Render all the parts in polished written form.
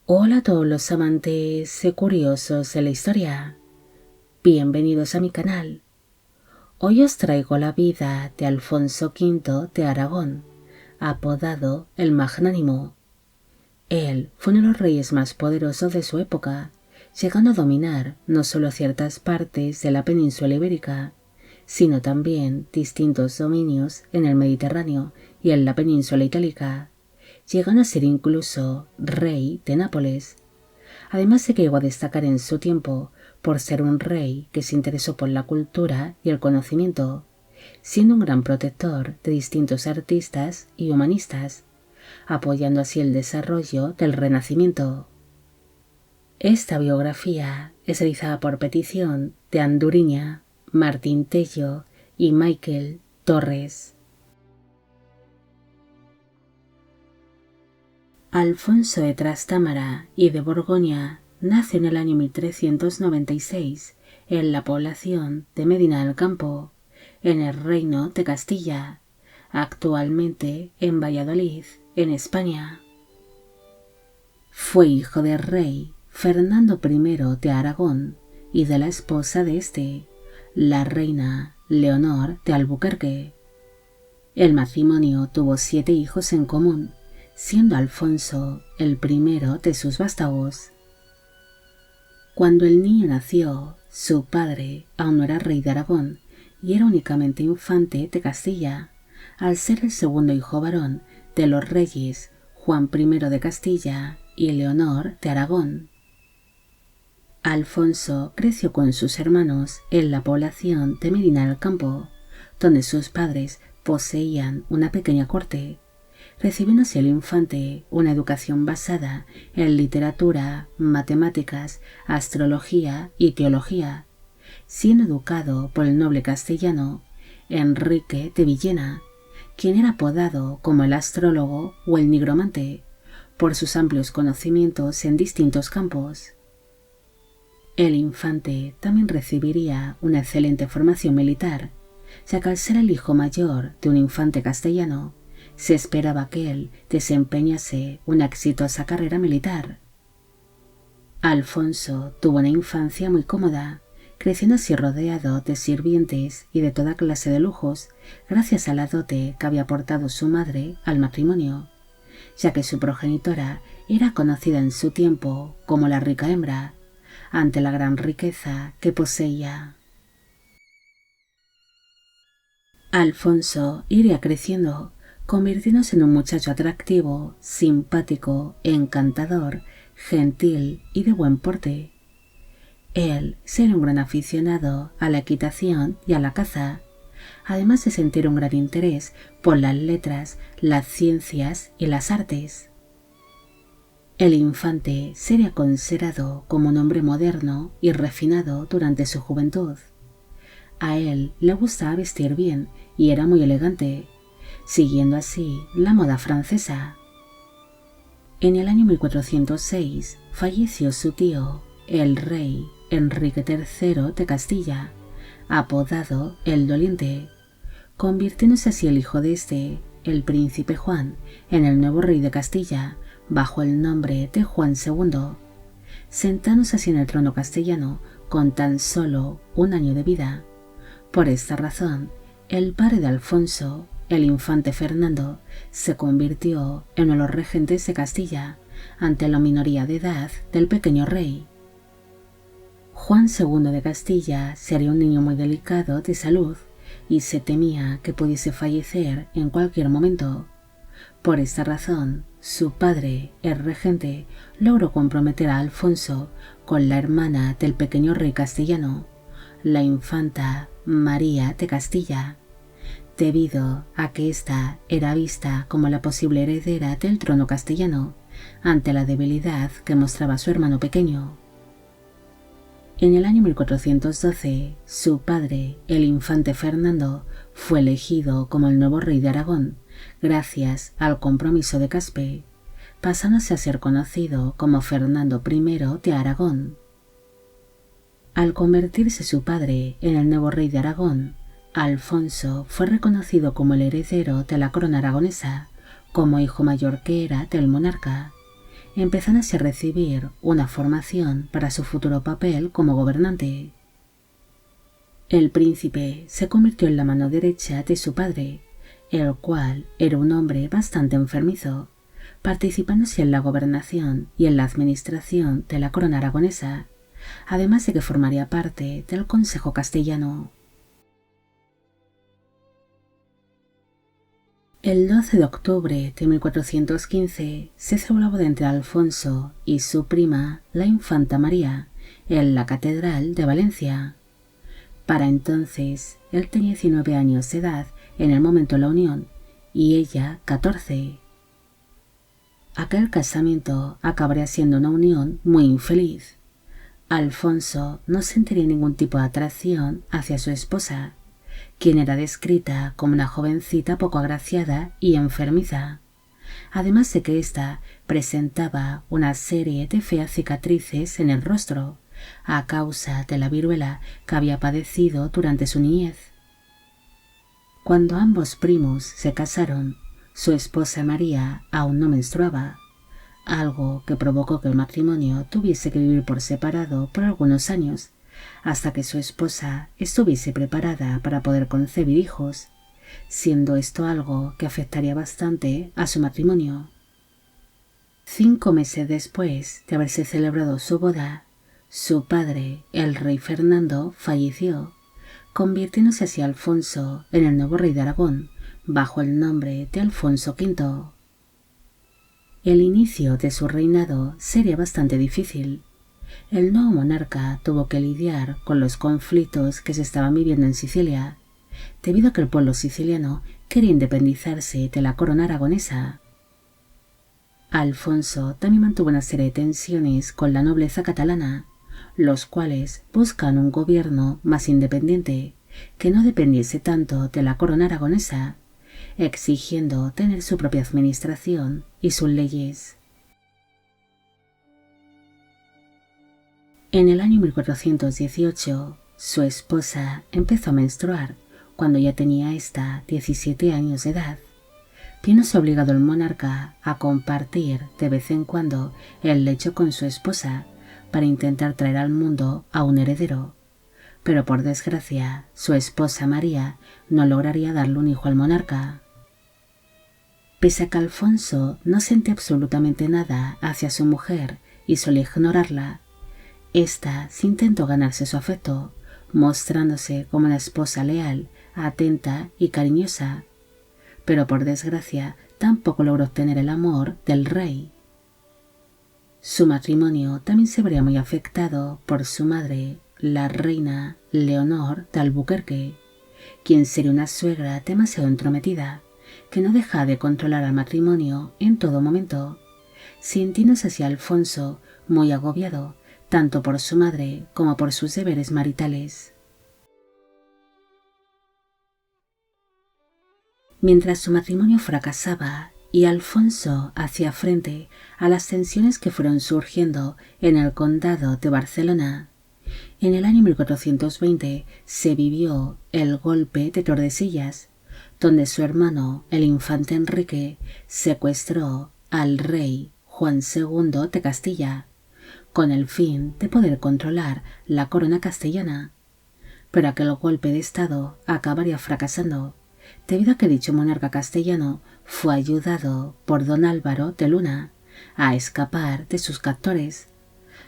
Hola a todos los amantes y curiosos de la historia. Bienvenidos a mi canal. Hoy os traigo la vida de Alfonso V de Aragón, apodado el Magnánimo. Él fue uno de los reyes más poderosos de su época, llegando a dominar no solo ciertas partes de la península ibérica, sino también distintos dominios en el Mediterráneo y en la península itálica, llegando a ser incluso rey de Nápoles. Además de que llegó a destacar en su tiempo por ser un rey que se interesó por la cultura y el conocimiento, siendo un gran protector de distintos artistas y humanistas, apoyando así el desarrollo del Renacimiento. Esta biografía es realizada por petición de Anduriña, Martín Tello y Michael Torres. Alfonso de Trastámara y de Borgoña nace en el año 1396 en la población de Medina del Campo, en el Reino de Castilla, actualmente en Valladolid, en España. Fue hijo del rey Fernando I de Aragón y de la esposa de este, la reina Leonor de Albuquerque. El matrimonio tuvo 7 hijos en común, siendo Alfonso el primero de sus vástagos. Cuando el niño nació, su padre aún no era rey de Aragón y era únicamente infante de Castilla, al ser el segundo hijo varón de los reyes Juan I de Castilla y Leonor de Aragón. Alfonso creció con sus hermanos en la población de Medina del Campo, donde sus padres poseían una pequeña corte, recibiendo así el infante una educación basada en literatura, matemáticas, astrología y teología, siendo educado por el noble castellano Enrique de Villena, quien era apodado como el astrólogo o el nigromante, por sus amplios conocimientos en distintos campos. El infante también recibiría una excelente formación militar, ya que al ser el hijo mayor de un infante castellano, se esperaba que él desempeñase una exitosa carrera militar. Alfonso tuvo una infancia muy cómoda, creciendo así rodeado de sirvientes y de toda clase de lujos, gracias a la dote que había aportado su madre al matrimonio, ya que su progenitora era conocida en su tiempo como la rica hembra, ante la gran riqueza que poseía. Alfonso iría creciendo, convirtiéndose en un muchacho atractivo, simpático, encantador, gentil y de buen porte. Él sería un gran aficionado a la equitación y a la caza, además de sentir un gran interés por las letras, las ciencias y las artes. El infante sería considerado como un hombre moderno y refinado durante su juventud. A él le gustaba vestir bien y era muy elegante, siguiendo así la moda francesa. En el año 1406 falleció su tío, el rey Enrique III de Castilla, apodado el Doliente, convirtiéndose así el hijo de este, el príncipe Juan, en el nuevo rey de Castilla, bajo el nombre de Juan II, sentándose así en el trono castellano con tan solo un año de vida. Por esta razón, el padre de Alfonso, el infante Fernando, se convirtió en uno de los regentes de Castilla ante la minoría de edad del pequeño rey. Juan II de Castilla sería un niño muy delicado de salud y se temía que pudiese fallecer en cualquier momento. Por esta razón, su padre, el regente, logró comprometer a Alfonso con la hermana del pequeño rey castellano, la infanta María de Castilla, debido a que ésta era vista como la posible heredera del trono castellano, ante la debilidad que mostraba su hermano pequeño. En el año 1412, su padre, el infante Fernando, fue elegido como el nuevo rey de Aragón, gracias al compromiso de Caspe, pasándose a ser conocido como Fernando I de Aragón. Al convertirse su padre en el nuevo rey de Aragón, Alfonso fue reconocido como el heredero de la corona aragonesa, como hijo mayor que era del monarca, empezaron así a recibir una formación para su futuro papel como gobernante. El príncipe se convirtió en la mano derecha de su padre, el cual era un hombre bastante enfermizo, participando así en la gobernación y en la administración de la corona aragonesa, además de que formaría parte del Consejo Castellano. El 12 de octubre de 1415 se celebró la boda entre Alfonso y su prima, la infanta María, en la Catedral de Valencia. Para entonces, él tenía 19 años de edad en el momento de la unión y ella 14. Aquel casamiento acabaría siendo una unión muy infeliz. Alfonso no sentiría ningún tipo de atracción hacia su esposa, quien era descrita como una jovencita poco agraciada y enfermiza, además de que ésta presentaba una serie de feas cicatrices en el rostro a causa de la viruela que había padecido durante su niñez. Cuando ambos primos se casaron, su esposa María aún no menstruaba, algo que provocó que el matrimonio tuviese que vivir por separado por algunos años, hasta que su esposa estuviese preparada para poder concebir hijos, siendo esto algo que afectaría bastante a su matrimonio. 5 meses después de haberse celebrado su boda, su padre, el rey Fernando, falleció, convirtiéndose así Alfonso en el nuevo rey de Aragón, bajo el nombre de Alfonso V. El inicio de su reinado sería bastante difícil. El nuevo monarca tuvo que lidiar con los conflictos que se estaban viviendo en Sicilia, debido a que el pueblo siciliano quería independizarse de la corona aragonesa. Alfonso también mantuvo una serie de tensiones con la nobleza catalana, los cuales buscan un gobierno más independiente, que no dependiese tanto de la corona aragonesa, exigiendo tener su propia administración y sus leyes. En el año 1418, su esposa empezó a menstruar cuando ya tenía ésta 17 años de edad. Viéndose obligado el monarca a compartir de vez en cuando el lecho con su esposa para intentar traer al mundo a un heredero, pero por desgracia su esposa María no lograría darle un hijo al monarca. Pese a que Alfonso no sentía absolutamente nada hacia su mujer y solía ignorarla, ésta se intentó ganarse su afecto, mostrándose como una esposa leal, atenta y cariñosa, pero por desgracia tampoco logró obtener el amor del rey. Su matrimonio también se vería muy afectado por su madre, la reina Leonor de Albuquerque, quien sería una suegra demasiado entrometida, que no deja de controlar al matrimonio en todo momento, sintiéndose así Alfonso muy agobiado, tanto por su madre como por sus deberes maritales. Mientras su matrimonio fracasaba y Alfonso hacía frente a las tensiones que fueron surgiendo en el condado de Barcelona, en el año 1420 se vivió el golpe de Tordesillas, donde su hermano, el infante Enrique, secuestró al rey Juan II de Castilla, con el fin de poder controlar la corona castellana. Pero aquel golpe de estado acabaría fracasando, debido a que dicho monarca castellano fue ayudado por don Álvaro de Luna a escapar de sus captores,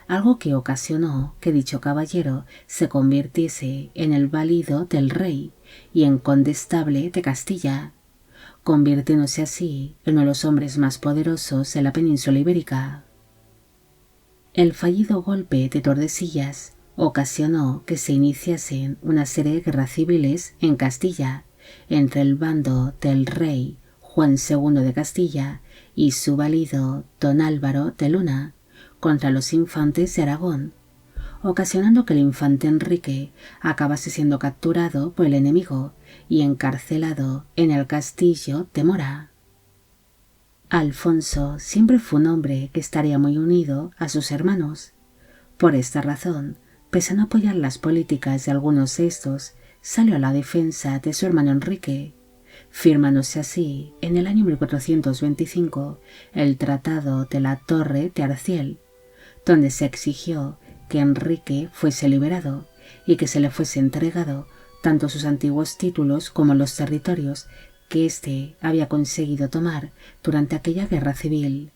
algo que ocasionó que dicho caballero se convirtiese en el valido del rey y en condestable de Castilla, convirtiéndose así en uno de los hombres más poderosos de la península ibérica. El fallido golpe de Tordesillas ocasionó que se iniciasen una serie de guerras civiles en Castilla entre el bando del rey Juan II de Castilla y su valido don Álvaro de Luna contra los infantes de Aragón, ocasionando que el infante Enrique acabase siendo capturado por el enemigo y encarcelado en el castillo de Mora. Alfonso siempre fue un hombre que estaría muy unido a sus hermanos. Por esta razón, pese a no apoyar las políticas de algunos de estos, salió a la defensa de su hermano Enrique, firmándose así en el año 1425 el Tratado de la Torre de Arciel, donde se exigió que Enrique fuese liberado y que se le fuese entregado tanto sus antiguos títulos como los territorios que éste había conseguido tomar durante aquella guerra civil.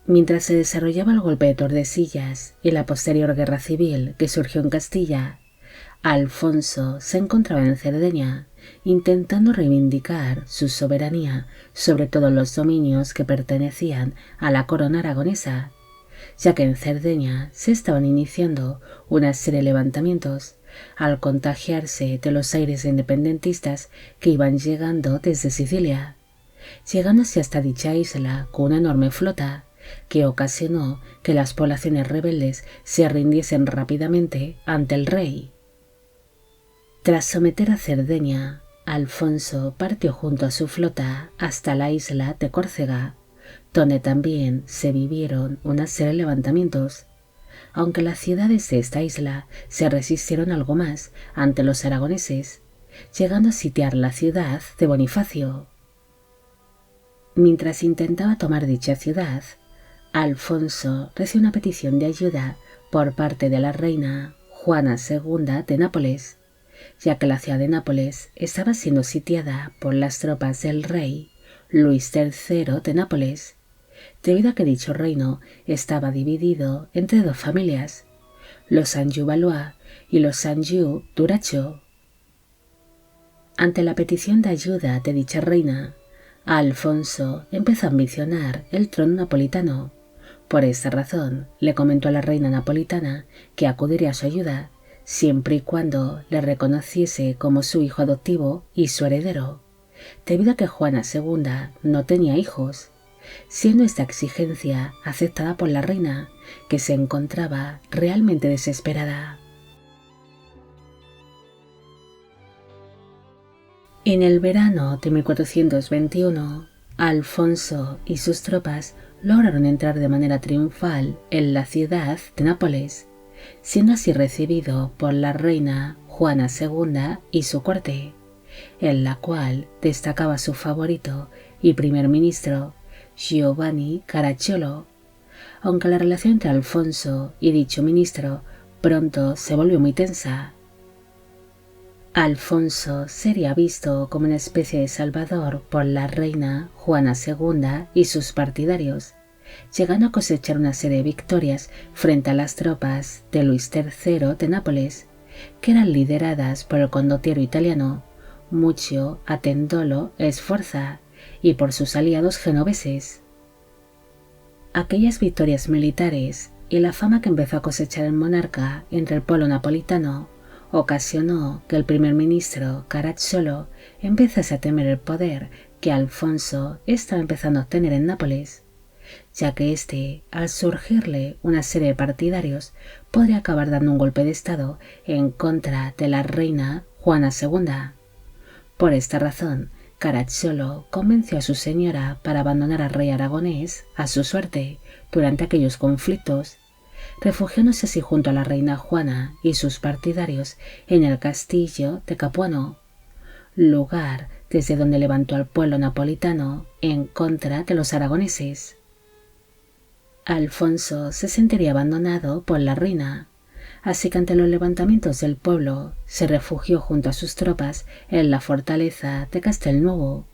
Mientras se desarrollaba el golpe de Tordesillas y la posterior guerra civil que surgió en Castilla, Alfonso se encontraba en Cerdeña intentando reivindicar su soberanía sobre todos los dominios que pertenecían a la corona aragonesa, ya que en Cerdeña se estaban iniciando una serie de levantamientos al contagiarse de los aires independentistas que iban llegando desde Sicilia, llegando así hasta dicha isla con una enorme flota que ocasionó que las poblaciones rebeldes se rindiesen rápidamente ante el rey. Tras someter a Cerdeña, Alfonso partió junto a su flota hasta la isla de Córcega, donde también se vivieron una serie de levantamientos, aunque las ciudades de esta isla se resistieron algo más ante los aragoneses, llegando a sitiar la ciudad de Bonifacio. Mientras intentaba tomar dicha ciudad, Alfonso recibió una petición de ayuda por parte de la reina Juana II de Nápoles, ya que la ciudad de Nápoles estaba siendo sitiada por las tropas del rey Luis III de Nápoles, debido a que dicho reino estaba dividido entre dos familias, los Anjou-Valois y los Anjou-Duracho. Ante la petición de ayuda de dicha reina, Alfonso empezó a ambicionar el trono napolitano. Por esta razón, le comentó a la reina napolitana que acudiría a su ayuda, siempre y cuando le reconociese como su hijo adoptivo y su heredero, debido a que Juana II no tenía hijos, siendo esta exigencia aceptada por la reina, que se encontraba realmente desesperada. En el verano de 1421, Alfonso y sus tropas lograron entrar de manera triunfal en la ciudad de Nápoles, siendo así recibido por la reina Juana II y su corte, en la cual destacaba su favorito y primer ministro, Giovanni Caracciolo, aunque la relación entre Alfonso y dicho ministro pronto se volvió muy tensa. Alfonso sería visto como una especie de salvador por la reina Juana II y sus partidarios, llegando a cosechar una serie de victorias frente a las tropas de Luis III de Nápoles, que eran lideradas por el condottiero italiano Muccio Attendolo Sforza y por sus aliados genoveses. Aquellas victorias militares y la fama que empezó a cosechar el monarca entre el pueblo napolitano ocasionó que el primer ministro Caracciolo empezase a temer el poder que Alfonso estaba empezando a obtener en Nápoles, ya que éste, al surgirle una serie de partidarios, podría acabar dando un golpe de estado en contra de la reina Juana II. Por esta razón, Caracciolo convenció a su señora para abandonar al rey aragonés a su suerte durante aquellos conflictos, refugiándose así junto a la reina Juana y sus partidarios en el castillo de Capuano, lugar desde donde levantó al pueblo napolitano en contra de los aragoneses. Alfonso se sentiría abandonado por la reina, así que ante los levantamientos del pueblo se refugió junto a sus tropas en la fortaleza de Castelnuovo,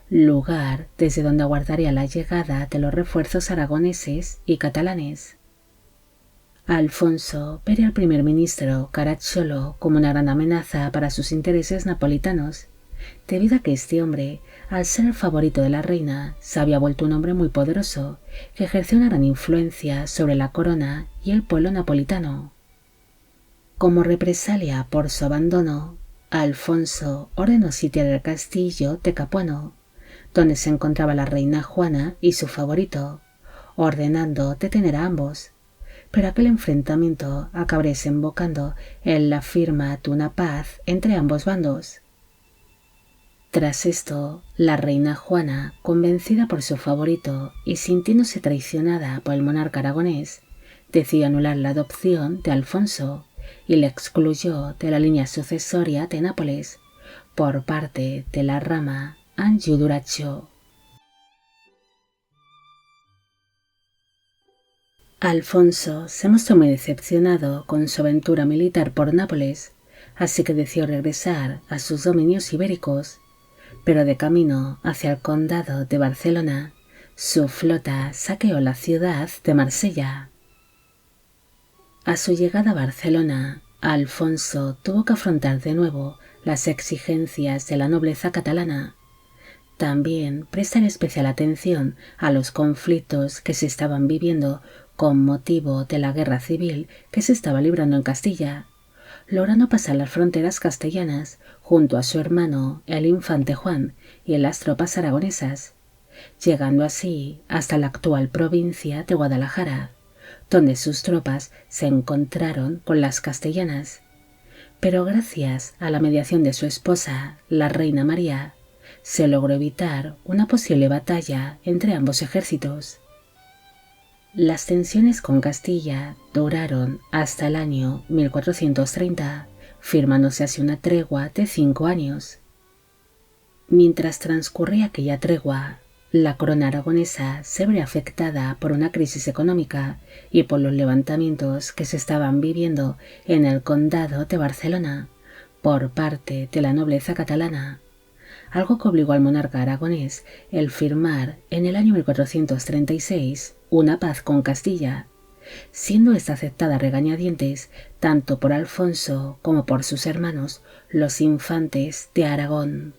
lugar desde donde aguardaría la llegada de los refuerzos aragoneses y catalanes. Alfonso vería al primer ministro Caracciolo como una gran amenaza para sus intereses napolitanos, debido a que este hombre, al ser el favorito de la reina, se había vuelto un hombre muy poderoso que ejerció una gran influencia sobre la corona y el pueblo napolitano. Como represalia por su abandono, Alfonso ordenó sitiar el castillo de Capuano, donde se encontraba la reina Juana y su favorito, ordenando detener a ambos, pero aquel enfrentamiento acabaría desembocando en la firma de una paz entre ambos bandos. Tras esto, la reina Juana, convencida por su favorito y sintiéndose traicionada por el monarca aragonés, decidió anular la adopción de Alfonso y le excluyó de la línea sucesoria de Nápoles por parte de la rama Anjou-Durazzo. Alfonso se mostró muy decepcionado con su aventura militar por Nápoles, así que decidió regresar a sus dominios ibéricos, pero de camino hacia el condado de Barcelona, su flota saqueó la ciudad de Marsella. A su llegada a Barcelona, Alfonso tuvo que afrontar de nuevo las exigencias de la nobleza catalana. También prestar especial atención a los conflictos que se estaban viviendo con motivo de la guerra civil que se estaba librando en Castilla, logrando pasar las fronteras castellanas junto a su hermano el infante Juan y las tropas aragonesas, llegando así hasta la actual provincia de Guadalajara, donde sus tropas se encontraron con las castellanas. Pero gracias a la mediación de su esposa, la reina María, se logró evitar una posible batalla entre ambos ejércitos. Las tensiones con Castilla duraron hasta el año 1430, firmándose así una tregua de 5 años. Mientras transcurría aquella tregua, la corona aragonesa se vería afectada por una crisis económica y por los levantamientos que se estaban viviendo en el condado de Barcelona por parte de la nobleza catalana, algo que obligó al monarca aragonés el firmar en el año 1436 una paz con Castilla, siendo esta aceptada a regañadientes tanto por Alfonso como por sus hermanos, los infantes de Aragón.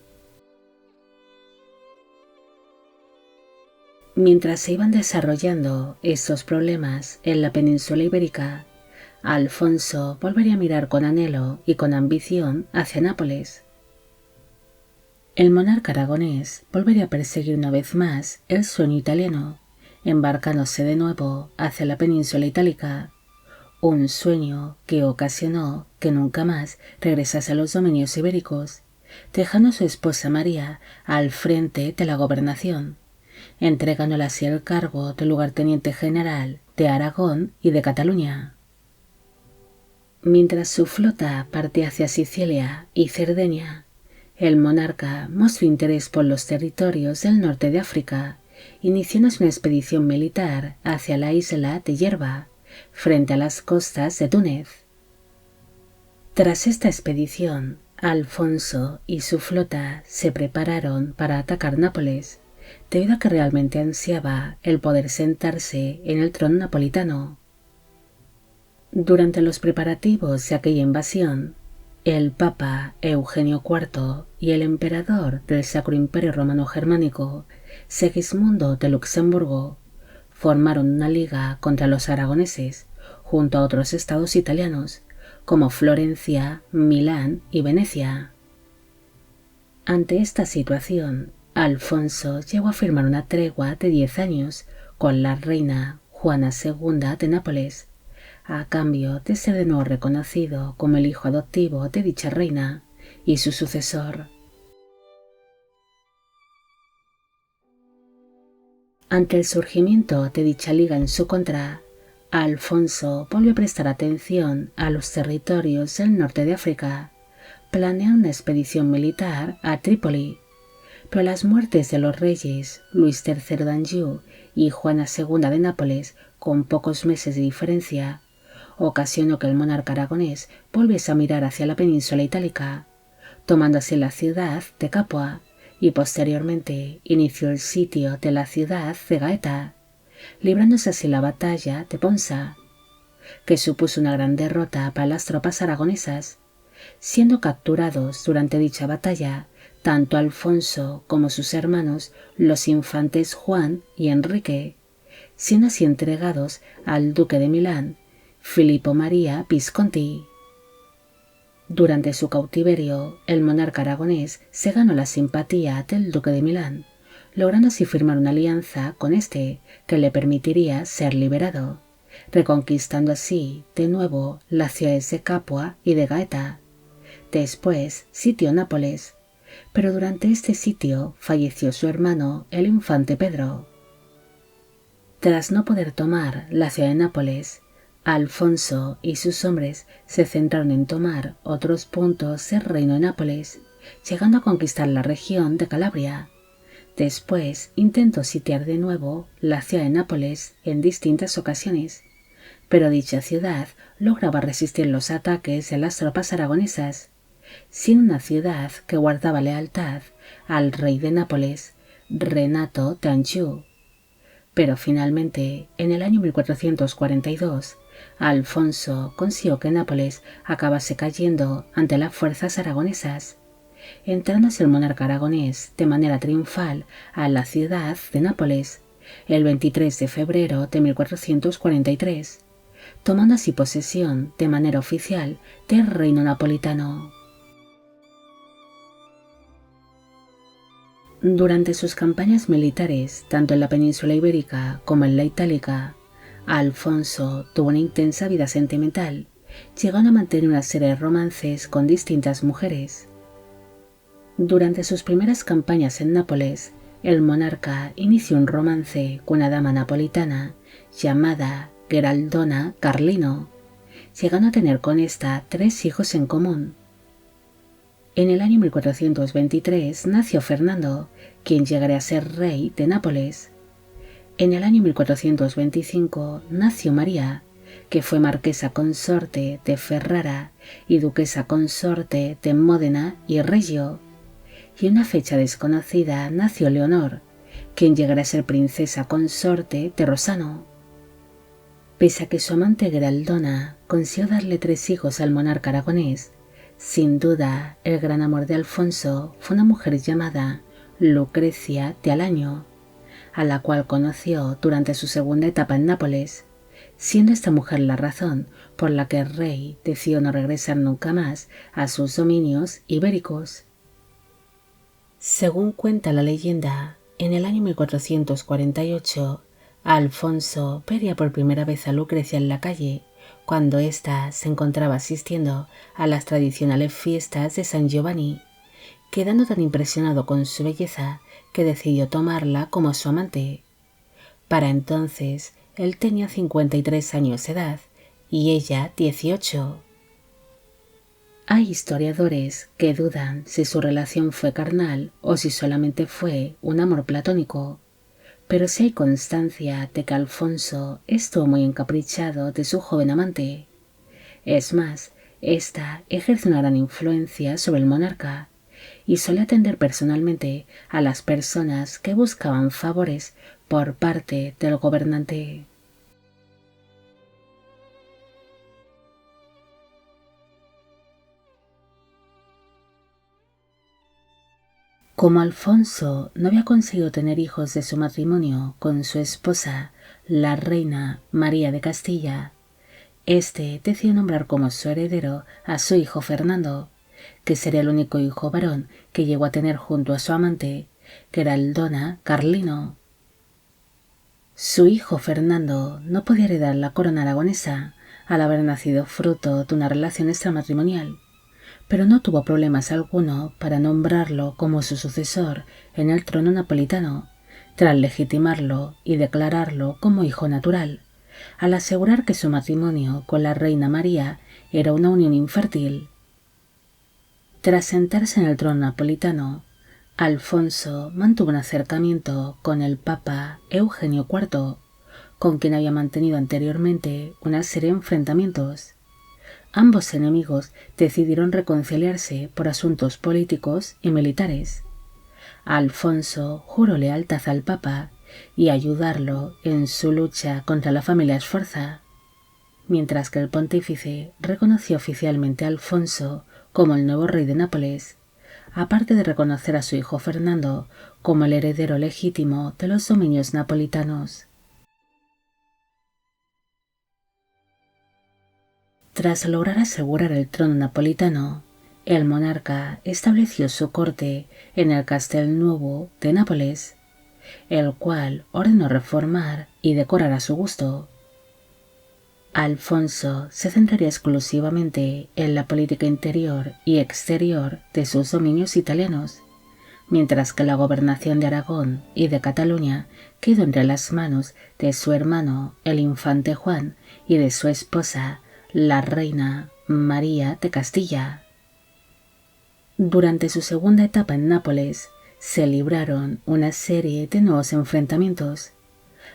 Mientras se iban desarrollando estos problemas en la península ibérica, Alfonso volvería a mirar con anhelo y con ambición hacia Nápoles. El monarca aragonés volvería a perseguir una vez más el sueño italiano, embarcándose de nuevo hacia la península itálica, un sueño que ocasionó que nunca más regresase a los dominios ibéricos, dejando a su esposa María al frente de la gobernación, entregándole así el cargo de lugarteniente general de Aragón y de Cataluña. Mientras su flota partía hacia Sicilia y Cerdeña, el monarca mostró interés por los territorios del norte de África, iniciando una expedición militar hacia la isla de Yerba, frente a las costas de Túnez. Tras esta expedición, Alfonso y su flota se prepararon para atacar Nápoles, debido a que realmente ansiaba el poder sentarse en el trono napolitano. Durante los preparativos de aquella invasión, el Papa Eugenio IV y el emperador del Sacro Imperio Romano Germánico, Segismundo de Luxemburgo, formaron una liga contra los aragoneses junto a otros estados italianos como Florencia, Milán y Venecia. Ante esta situación, Alfonso llegó a firmar una tregua de 10 años con la reina Juana II de Nápoles, a cambio de ser de nuevo reconocido como el hijo adoptivo de dicha reina y su sucesor. Ante el surgimiento de dicha liga en su contra, Alfonso volvió a prestar atención a los territorios del norte de África, planeando una expedición militar a Trípoli, pero las muertes de los reyes Luis III de Anjou y Juana II de Nápoles, con pocos meses de diferencia, ocasionó que el monarca aragonés volviese a mirar hacia la península itálica, tomando así la ciudad de Capua, y posteriormente inició el sitio de la ciudad de Gaeta, librándose así la batalla de Ponza, que supuso una gran derrota para las tropas aragonesas, siendo capturados durante dicha batalla tanto Alfonso como sus hermanos, los infantes Juan y Enrique, siendo así entregados al duque de Milán, Filippo María Visconti. Durante su cautiverio, el monarca aragonés se ganó la simpatía del duque de Milán, logrando así firmar una alianza con este que le permitiría ser liberado, reconquistando así de nuevo las ciudades de Capua y de Gaeta. Después sitió Nápoles, pero durante este sitio falleció su hermano, el infante Pedro. Tras no poder tomar la ciudad de Nápoles, Alfonso y sus hombres se centraron en tomar otros puntos del reino de Nápoles, llegando a conquistar la región de Calabria. Después intentó sitiar de nuevo la ciudad de Nápoles en distintas ocasiones, pero dicha ciudad lograba resistir los ataques de las tropas aragonesas, siendo una ciudad que guardaba lealtad al rey de Nápoles, Renato de Anjou. Pero finalmente, en el año 1442, Alfonso consiguió que Nápoles acabase cayendo ante las fuerzas aragonesas, entrándose el monarca aragonés de manera triunfal a la ciudad de Nápoles el 23 de febrero de 1443, tomando así posesión de manera oficial del reino napolitano. Durante sus campañas militares, tanto en la península ibérica como en la itálica, Alfonso tuvo una intensa vida sentimental, llegando a mantener una serie de romances con distintas mujeres. Durante sus primeras campañas en Nápoles, el monarca inició un romance con una dama napolitana llamada Geraldona Carlino, llegando a tener con esta 3 hijos en común. En el año 1423 nació Fernando, quien llegaría a ser rey de Nápoles. En el año 1425 nació María, que fue marquesa consorte de Ferrara y duquesa consorte de Módena y Reggio. Y en una fecha desconocida nació Leonor, quien llegará a ser princesa consorte de Rosano. Pese a que su amante Geraldona consiguió darle 3 hijos al monarca aragonés, sin duda el gran amor de Alfonso fue una mujer llamada Lucrecia de Alaño, a la cual conoció durante su segunda etapa en Nápoles, siendo esta mujer la razón por la que el rey decidió no regresar nunca más a sus dominios ibéricos. Según cuenta la leyenda, en el año 1448, Alfonso vería por primera vez a Lucrecia en la calle, cuando ésta se encontraba asistiendo a las tradicionales fiestas de San Giovanni, quedando tan impresionado con su belleza que decidió tomarla como su amante. Para entonces, él tenía 53 años de edad y ella 18. Hay historiadores que dudan si su relación fue carnal o si solamente fue un amor platónico, pero sí hay constancia de que Alfonso estuvo muy encaprichado de su joven amante. Es más, ésta ejerce una gran influencia sobre el monarca y solía atender personalmente a las personas que buscaban favores por parte del gobernante. Como Alfonso no había conseguido tener hijos de su matrimonio con su esposa, la reina María de Castilla, este decidió nombrar como su heredero a su hijo Fernando, que sería el único hijo varón que llegó a tener junto a su amante, Geraldona Carlino. Su hijo Fernando no podía heredar la corona aragonesa al haber nacido fruto de una relación extramatrimonial, pero no tuvo problemas alguno para nombrarlo como su sucesor en el trono napolitano, tras legitimarlo y declararlo como hijo natural, al asegurar que su matrimonio con la reina María era una unión infértil. Tras sentarse en el trono napolitano, Alfonso mantuvo un acercamiento con el papa Eugenio IV, con quien había mantenido anteriormente una serie de enfrentamientos. Ambos enemigos decidieron reconciliarse por asuntos políticos y militares. Alfonso juró lealtad al Papa y ayudarlo en su lucha contra la familia Sforza, mientras que el pontífice reconoció oficialmente a Alfonso como el nuevo rey de Nápoles, aparte de reconocer a su hijo Fernando como el heredero legítimo de los dominios napolitanos. Tras lograr asegurar el trono napolitano, el monarca estableció su corte en el Castel Nuovo de Nápoles, el cual ordenó reformar y decorar a su gusto. Alfonso se centraría exclusivamente en la política interior y exterior de sus dominios italianos, mientras que la gobernación de Aragón y de Cataluña quedó entre las manos de su hermano el infante Juan y de su esposa, la reina María de Castilla. Durante su segunda etapa en Nápoles, se libraron una serie de nuevos enfrentamientos.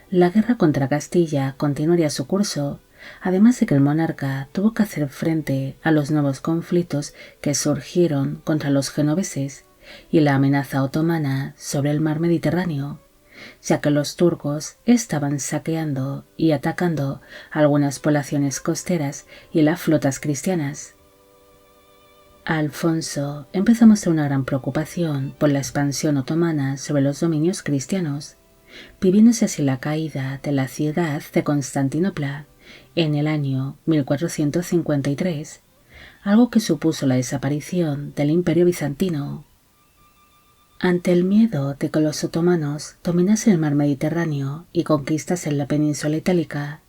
La guerra contra Castilla continuaría su curso, además de que el monarca tuvo que hacer frente a los nuevos conflictos que surgieron contra los genoveses y la amenaza otomana sobre el mar Mediterráneo, ya que los turcos estaban saqueando y atacando algunas poblaciones costeras y las flotas cristianas. Alfonso empezó a mostrar una gran preocupación por la expansión otomana sobre los dominios cristianos, viviéndose así la caída de la ciudad de Constantinopla en el año 1453, algo que supuso la desaparición del Imperio bizantino. Ante el miedo de que los otomanos dominasen el mar Mediterráneo y conquistasen la península itálica,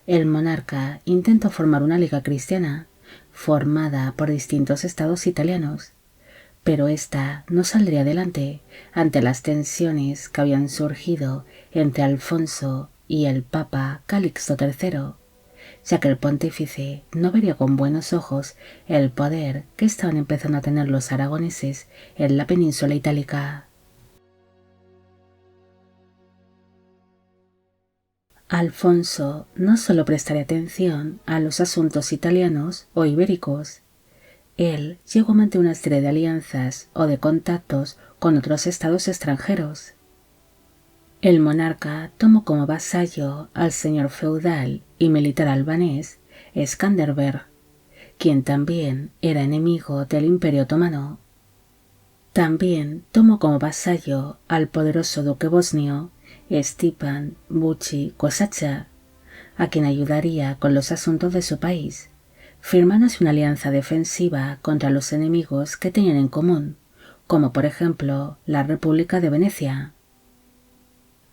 el monarca intentó formar una liga cristiana formada por distintos estados italianos, pero esta no saldría adelante ante las tensiones que habían surgido entre Alfonso y el Papa Calixto III, ya que el pontífice no vería con buenos ojos el poder que estaban empezando a tener los aragoneses en la península itálica. Alfonso no solo prestaría atención a los asuntos italianos o ibéricos. Él llegó a mantener una serie de alianzas o de contactos con otros estados extranjeros. El monarca tomó como vasallo al señor feudal y militar albanés Skanderberg, quien también era enemigo del Imperio otomano. También tomó como vasallo al poderoso duque bosnio Stipan Vučić Kosača, a quien ayudaría con los asuntos de su país, firmándose una alianza defensiva contra los enemigos que tenían en común, como por ejemplo la República de Venecia.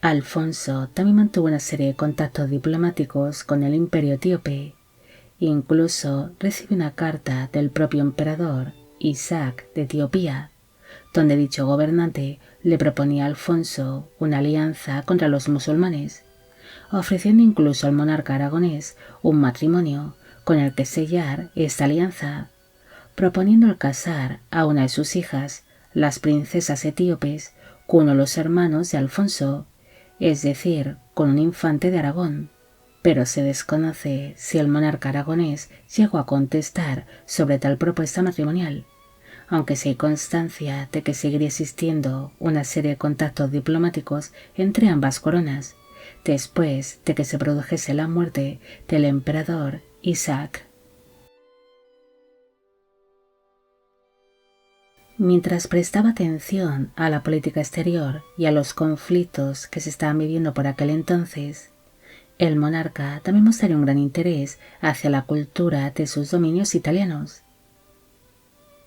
Alfonso también mantuvo una serie de contactos diplomáticos con el Imperio etíope. Incluso recibió una carta del propio emperador Isaac de Etiopía, donde dicho gobernante le proponía a Alfonso una alianza contra los musulmanes, ofreciendo incluso al monarca aragonés un matrimonio con el que sellar esta alianza, proponiendo el casar a una de sus hijas, las princesas etíopes, con uno de los hermanos de Alfonso, es decir, con un infante de Aragón, pero se desconoce si el monarca aragonés llegó a contestar sobre tal propuesta matrimonial, aunque sí hay constancia de que seguiría existiendo una serie de contactos diplomáticos entre ambas coronas, después de que se produjese la muerte del emperador Isaac. Mientras prestaba atención a la política exterior y a los conflictos que se estaban viviendo por aquel entonces, el monarca también mostraría un gran interés hacia la cultura de sus dominios italianos.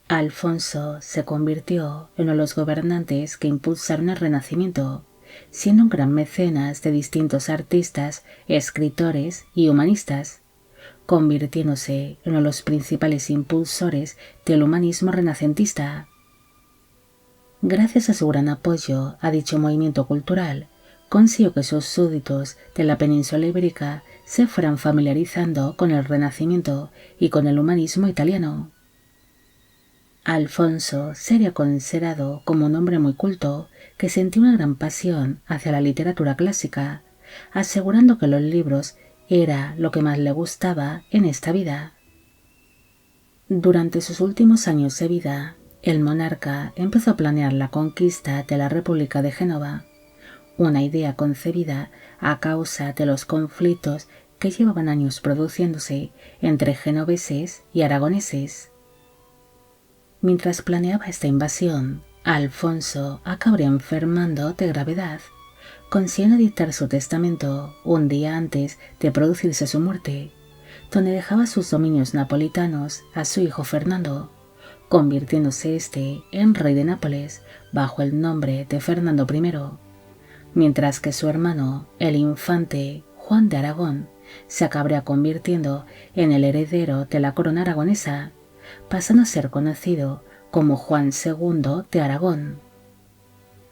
Alfonso se convirtió en uno de los gobernantes que impulsaron el Renacimiento, siendo un gran mecenas de distintos artistas, escritores y humanistas, convirtiéndose en uno de los principales impulsores del humanismo renacentista. Gracias a su gran apoyo a dicho movimiento cultural, consiguió que sus súbditos de la península ibérica se fueran familiarizando con el Renacimiento y con el humanismo italiano. Alfonso sería considerado como un hombre muy culto que sentía una gran pasión hacia la literatura clásica, asegurando que los libros era lo que más le gustaba en esta vida. Durante sus últimos años de vida, el monarca empezó a planear la conquista de la República de Génova, una idea concebida a causa de los conflictos que llevaban años produciéndose entre genoveses y aragoneses. Mientras planeaba esta invasión, Alfonso acabaría enfermando de gravedad, consiguiendo dictar su testamento un día antes de producirse su muerte, donde dejaba sus dominios napolitanos a su hijo Fernando, convirtiéndose éste en rey de Nápoles bajo el nombre de Fernando I, mientras que su hermano, el infante Juan de Aragón, se acabaría convirtiendo en el heredero de la corona aragonesa, pasando a ser conocido como Juan II de Aragón.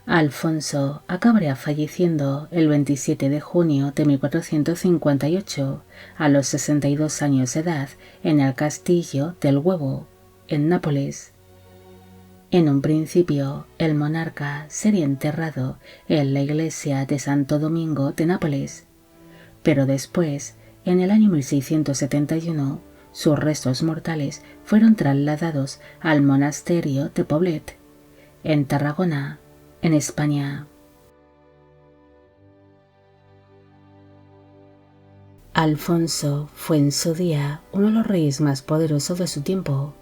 Alfonso acabaría falleciendo el 27 de junio de 1458 a los 62 años de edad en el castillo del Huevo, en Nápoles. En un principio, el monarca sería enterrado en la iglesia de Santo Domingo de Nápoles, pero después, en el año 1671, sus restos mortales fueron trasladados al monasterio de Poblet, en Tarragona, en España. Alfonso fue en su día uno de los reyes más poderosos de su tiempo.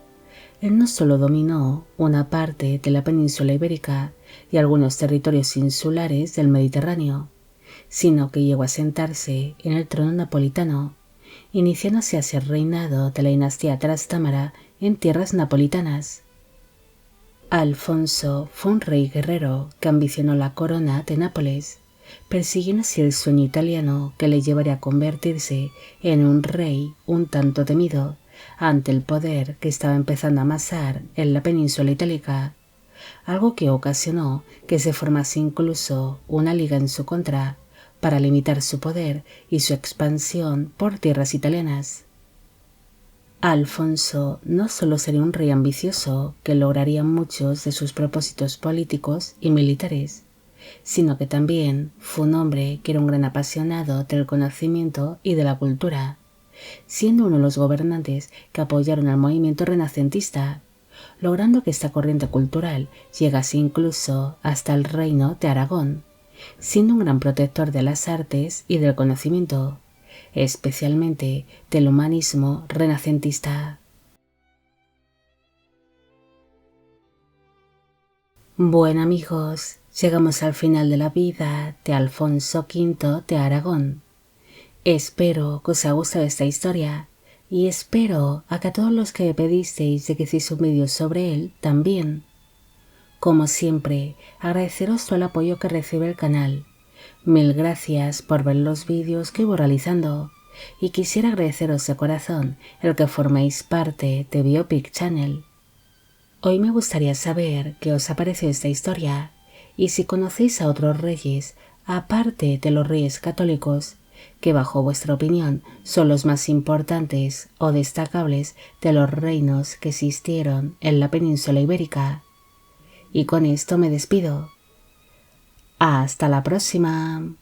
Él no solo dominó una parte de la península ibérica y algunos territorios insulares del Mediterráneo, sino que llegó a sentarse en el trono napolitano, iniciándose así el reinado de la dinastía Trastámara en tierras napolitanas. Alfonso fue un rey guerrero que ambicionó la corona de Nápoles, persiguiendo así el sueño italiano que le llevaría a convertirse en un rey un tanto temido ante el poder que estaba empezando a amasar en la península itálica, algo que ocasionó que se formase incluso una liga en su contra para limitar su poder y su expansión por tierras italianas. Alfonso no solo sería un rey ambicioso que lograría muchos de sus propósitos políticos y militares, sino que también fue un hombre que era un gran apasionado del conocimiento y de la cultura, siendo uno de los gobernantes que apoyaron al movimiento renacentista, logrando que esta corriente cultural llegase incluso hasta el reino de Aragón, siendo un gran protector de las artes y del conocimiento, especialmente del humanismo renacentista. Bueno amigos, llegamos al final de la vida de Alfonso V de Aragón. Espero que os haya gustado esta historia y espero a que a todos los que me pedisteis de que hiciese un vídeo sobre él también. Como siempre, agradeceros todo el apoyo que recibe el canal. Mil gracias por ver los vídeos que voy realizando y quisiera agradeceros de corazón el que forméis parte de Biopic Channel. Hoy me gustaría saber qué os ha parecido esta historia y si conocéis a otros reyes aparte de los reyes católicos que bajo vuestra opinión son los más importantes o destacables de los reinos que existieron en la península ibérica. Y con esto me despido. Hasta la próxima.